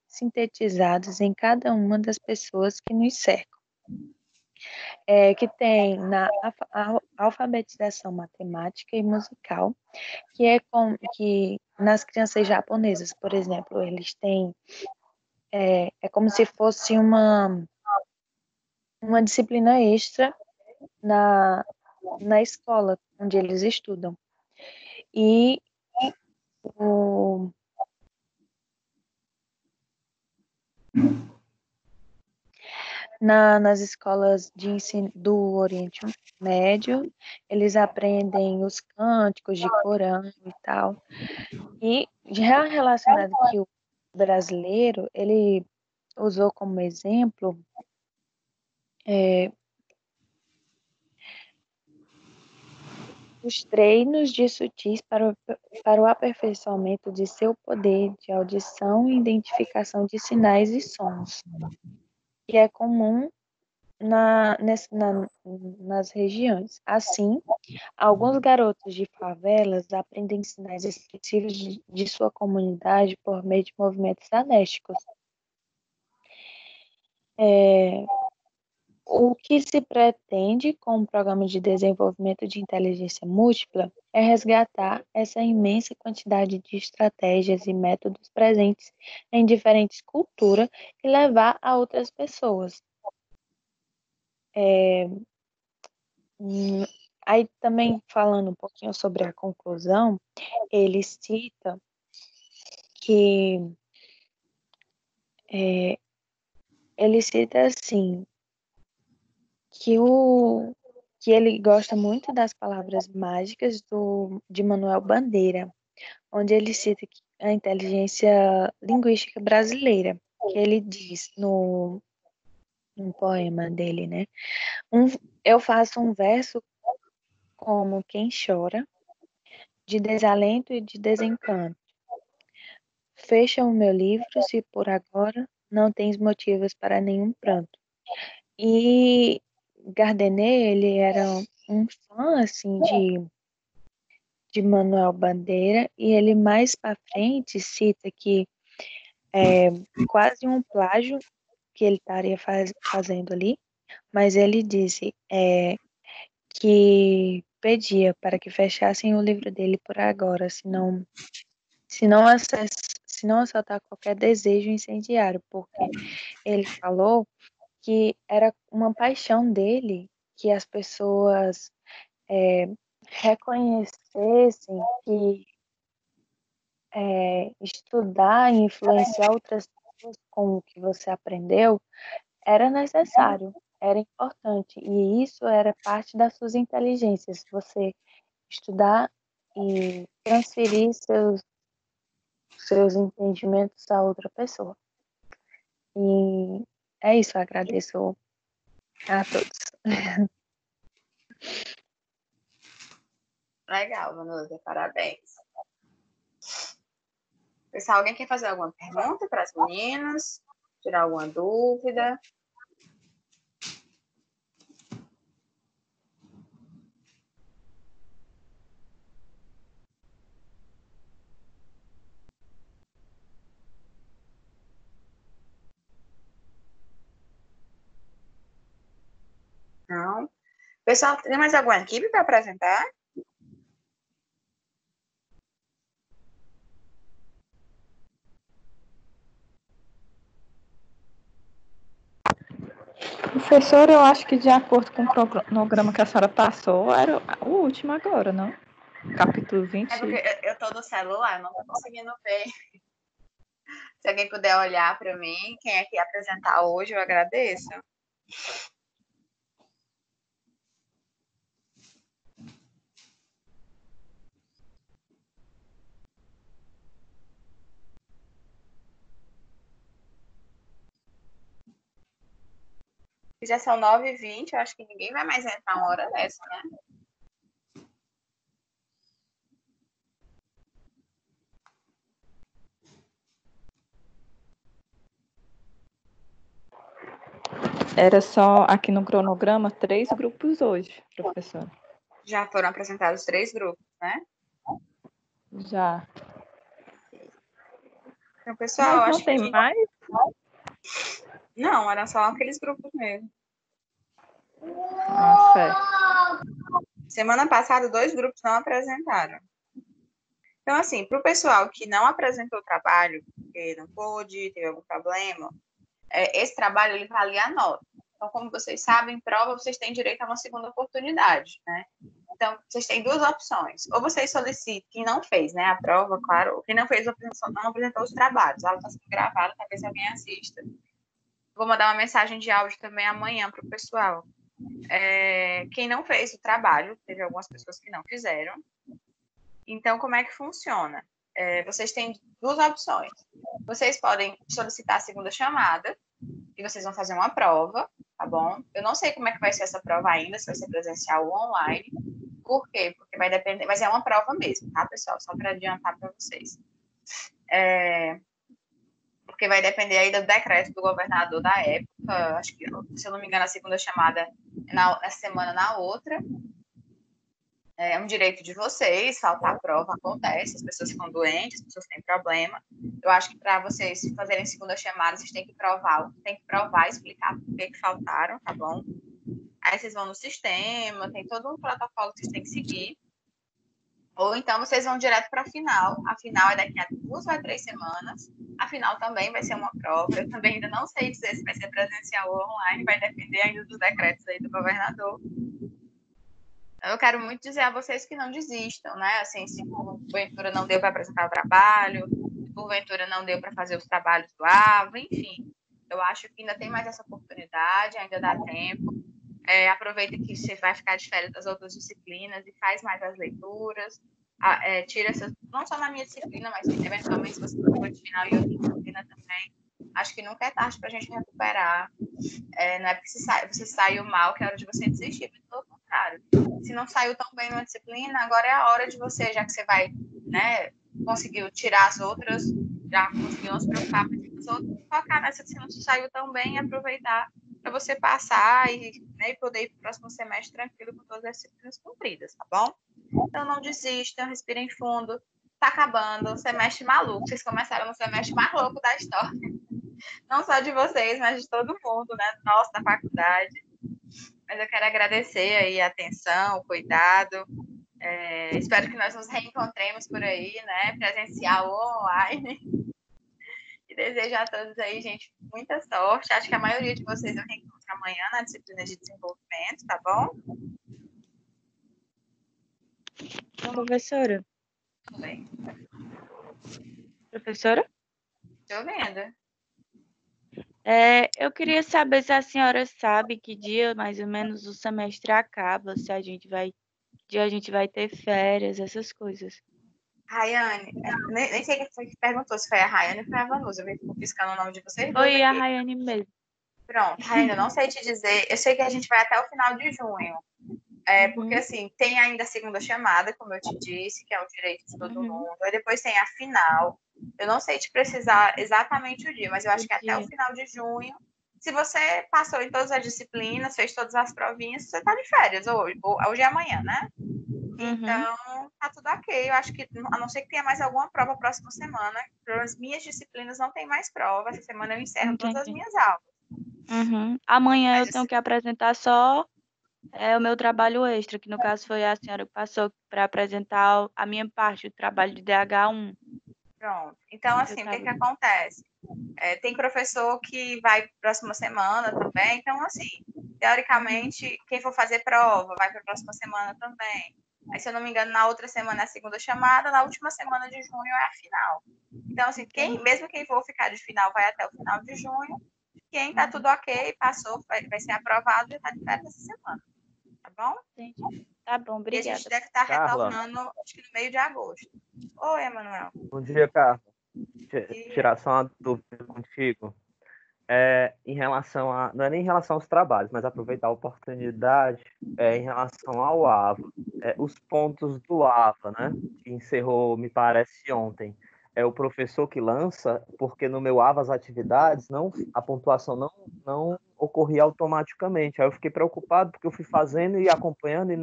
G: sintetizados em cada uma das pessoas que nos cercam. Que tem na alfabetização matemática e musical, que nas crianças japonesas, por exemplo, eles têm como se fosse uma disciplina extra na escola onde eles estudam. E o, nas escolas de ensino do Oriente Médio, eles aprendem os cânticos de Corão e tal. E já relacionado que o brasileiro, ele usou como exemplo os treinos de sutis para o aperfeiçoamento de seu poder de audição e identificação de sinais e sons, que é comum nas regiões. Assim, alguns garotos de favelas aprendem sinais expressivos de sua comunidade por meio de movimentos anésticos. O que se pretende com o Programa de Desenvolvimento de Inteligência Múltipla é resgatar essa imensa quantidade de estratégias e métodos presentes em diferentes culturas e levar a outras pessoas. Aí também falando um pouquinho sobre a conclusão, ele cita assim que ele gosta muito das palavras mágicas de Manuel Bandeira, onde ele cita a inteligência linguística brasileira, que ele diz no poema dele, né? Eu faço um verso como quem chora, de desalento e de desencanto. Fecha o meu livro, se por agora não tens motivos para nenhum pranto. E Gardener, ele era um fã, assim, de Manuel Bandeira, e ele mais para frente cita que é quase um plágio que ele estaria fazendo ali, mas ele disse que pedia para que fechassem o livro dele por agora, se não assaltar qualquer desejo incendiário, porque ele falou que era uma paixão dele que as pessoas reconhecessem que estudar e influenciar outras pessoas com o que você aprendeu era necessário, era importante, e isso era parte das suas inteligências, você estudar e transferir seus entendimentos a outra pessoa. E é isso, eu agradeço a todos.
B: Legal, Vanusa, parabéns. Pessoal, alguém quer fazer alguma pergunta para as meninas? Tirar alguma dúvida? Não? Pessoal, tem mais alguma equipe para apresentar?
A: Professor, eu acho que de acordo com o cronograma que a senhora passou, era o último agora, não? Capítulo 20.
B: É porque eu estou no celular, não estou conseguindo ver. Se alguém puder olhar para mim, quem é que ia apresentar hoje, eu agradeço. Já são 9h20, eu acho que ninguém vai mais entrar uma hora dessa, né?
A: Era só aqui no cronograma 3 grupos hoje, professora.
B: Já foram apresentados 3 grupos, né?
A: Já.
B: Então, pessoal,
A: Mas não
B: acho que
A: tem mais?
B: não, eram só aqueles grupos mesmo.
A: Certo.
B: Semana passada, 2 grupos não apresentaram. Então, assim, para o pessoal que não apresentou o trabalho, porque não pôde, teve algum problema, esse trabalho ele valia a nota. Então, como vocês sabem, prova, vocês têm direito a uma segunda oportunidade, né? Então, vocês têm 2 opções. Ou vocês solicitam, quem não fez, né, a prova, claro, quem não fez, não apresentou os trabalhos. A aula está sendo gravada, talvez alguém assista. Vou mandar uma mensagem de áudio também amanhã para o pessoal. Quem não fez o trabalho, teve algumas pessoas que não fizeram. Então, como é que funciona? Vocês têm 2 opções. Vocês podem solicitar a segunda chamada, e vocês vão fazer uma prova, tá bom? Eu não sei como é que vai ser essa prova ainda, se vai ser presencial ou online. Por quê? Porque vai depender, mas é uma prova mesmo, tá, pessoal? Só para adiantar para vocês. Porque vai depender aí do decreto do governador da época, acho que, se eu não me engano, a segunda chamada na semana na outra. É um direito de vocês, faltar prova acontece, as pessoas ficam doentes, as pessoas têm problema. Eu acho que para vocês fazerem segunda chamada, vocês têm que provar, explicar por que faltaram, tá bom? Aí vocês vão no sistema, tem todo um protocolo que vocês têm que seguir. Ou então vocês vão direto para a final. A final é daqui a 2 ou 3 semanas. A final também vai ser uma prova. Eu também ainda não sei dizer se vai ser presencial ou online, vai depender ainda dos decretos aí do governador. Eu quero muito dizer a vocês que não desistam, né? Assim, se porventura não deu para apresentar o trabalho, se porventura não deu para fazer os trabalhos do AVA, enfim. Eu acho que ainda tem mais essa oportunidade, ainda dá tempo. Aproveita que você vai ficar de férias das outras disciplinas e faz mais as leituras. Tira essas, não só na minha disciplina, mas eventualmente se você for de final e outra disciplina também. Acho que nunca é tarde para a gente recuperar. Não é porque você saiu mal que é hora de você desistir, mas pelo contrário. Se não saiu tão bem numa disciplina, agora é a hora de você, já que você vai, né, conseguiu tirar as outras, já conseguiu não se preocupar com as outras, focar nessa que você não saiu tão bem e aproveitar para você passar né, e poder ir para o próximo semestre tranquilo com todas as disciplinas cumpridas, tá bom? Então não desistam, respirem fundo. Tá acabando, semestre maluco. Vocês começaram no semestre mais louco da história. Não só de vocês, mas de todo mundo, né? Nossa, da faculdade. Mas eu quero agradecer aí a atenção, o cuidado. Espero que nós nos reencontremos por aí, né? Presencial ou online. E desejo a todos aí, gente, muita sorte. Acho que a maioria de vocês eu reencontro amanhã na disciplina de desenvolvimento, tá bom?
G: Professora?
B: Tudo bem.
G: Professora?
B: Estou vendo.
G: Eu queria saber se a senhora sabe que dia mais ou menos o semestre acaba, se a gente vai ter férias, essas coisas.
B: Rayane, nem sei quem foi que perguntou, se foi a Rayane ou foi a Vanusa. Eu vi piscando o nome de vocês duas
G: Foi a
B: aqui.
G: Rayane mesmo.
B: Pronto, Rayane, eu não sei te dizer. Eu sei que a gente vai até o final de junho. Porque, assim, tem ainda a segunda chamada, como eu te disse, que é o direito de todo mundo. Aí depois tem a final. Eu não sei te precisar exatamente o dia, mas eu acho que até o final de junho. Se você passou em todas as disciplinas, fez todas as provinhas, você está de férias hoje. Hoje é amanhã, né? Então, tá tudo ok. Eu acho que, a não ser que tenha mais alguma prova próxima semana, pelas minhas disciplinas não tem mais prova. Essa semana eu encerro todas as minhas aulas.
G: Amanhã
B: Mas
G: eu tenho que apresentar só o meu trabalho extra, que no caso foi a senhora que passou para apresentar a minha parte, o trabalho de DH1.
B: Pronto. Então, assim, o que acontece? Tem professor que vai próxima semana também. Então, assim, teoricamente, quem for fazer prova vai para a próxima semana também. Aí, se eu não me engano, na outra semana é a segunda chamada, na última semana de junho é a final. Então, assim, mesmo quem for ficar de final vai até o final de junho. Quem tá tudo ok, passou, vai ser aprovado, já tá de férias essa semana. Tá bom?
G: Entendi. Tá bom, obrigada.
B: E a gente deve estar retornando, acho que no meio de agosto. Oi, Emanuel.
I: Bom dia, Carla. Tirar só uma dúvida contigo. Em relação não é nem em relação aos trabalhos, mas aproveitar a oportunidade em relação ao AVA. Os pontos do AVA, né? Que encerrou, me parece, ontem. É o professor que lança, porque no meu AVA as atividades, a pontuação não ocorria automaticamente. Aí eu fiquei preocupado porque eu fui fazendo e acompanhando e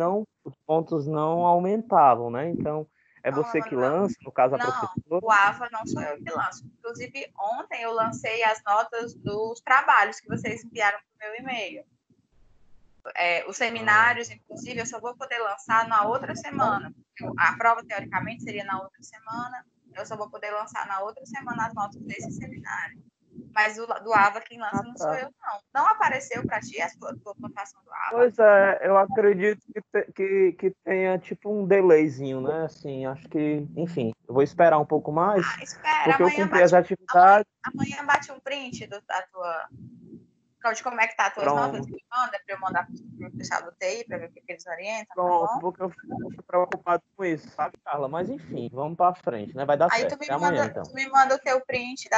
I: os pontos não aumentavam, né? Então, é você que lança, no caso a professora?
B: O AVA não sou eu que lanço. Inclusive, ontem eu lancei as notas dos trabalhos que vocês enviaram para o meu e-mail. Os seminários, inclusive, eu só vou poder lançar na outra semana. A prova, teoricamente, seria na outra semana. Eu só vou poder lançar na outra semana as notas desse seminário. Mas do AVA, quem lança não sou eu, não. Não apareceu para ti a tua pontuação do AVA?
I: Pois é, eu acredito que tenha tipo um delayzinho, né? Assim, acho que, enfim, eu vou esperar um pouco mais,
B: espera,
I: porque eu cumpri as atividades.
B: Amanhã bate um print de como é que tá as tuas notas, me manda para eu mandar para o pessoal do TI para ver o que eles orientam.
I: Pronto,
B: tá bom?
I: porque eu fico preocupado com isso, sabe, Carla? Mas enfim, vamos para frente, né? Vai dar certo. Até amanhã, então.
B: Tu me manda o teu print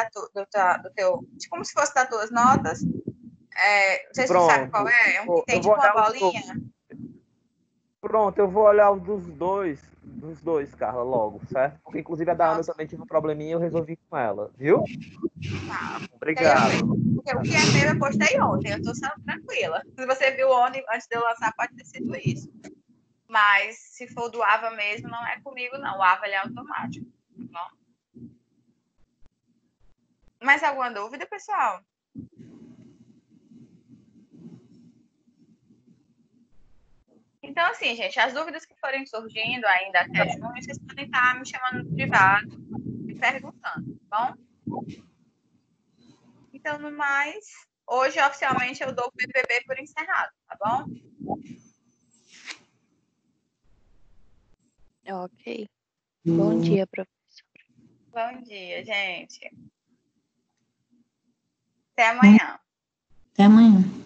B: do teu, como se fosse das tuas notas. Não sei se tu sabe qual é. É um que tem tipo uma bolinha.
I: Pronto, eu vou olhar dos dois, Carla, logo, certo? Porque inclusive a da Ana também tive um probleminha e eu resolvi com ela, viu?
B: Tá.
I: Obrigado.
B: Porque o que é meu eu postei ontem, eu tô sendo tranquila. Se você viu ontem, antes de eu lançar, pode ter sido isso. Mas se for do AVA mesmo, não é comigo, não. O AVA ele é automático. Tá bom? Mais alguma dúvida, pessoal? Então, assim, gente, as dúvidas que forem surgindo ainda até junho, vocês podem estar me chamando no privado e perguntando, tá bom? Então, no mais, hoje, oficialmente, eu dou o PPB por encerrado, tá bom?
G: Ok. Bom dia, professor.
B: Bom dia, gente. Até amanhã.
H: Até amanhã.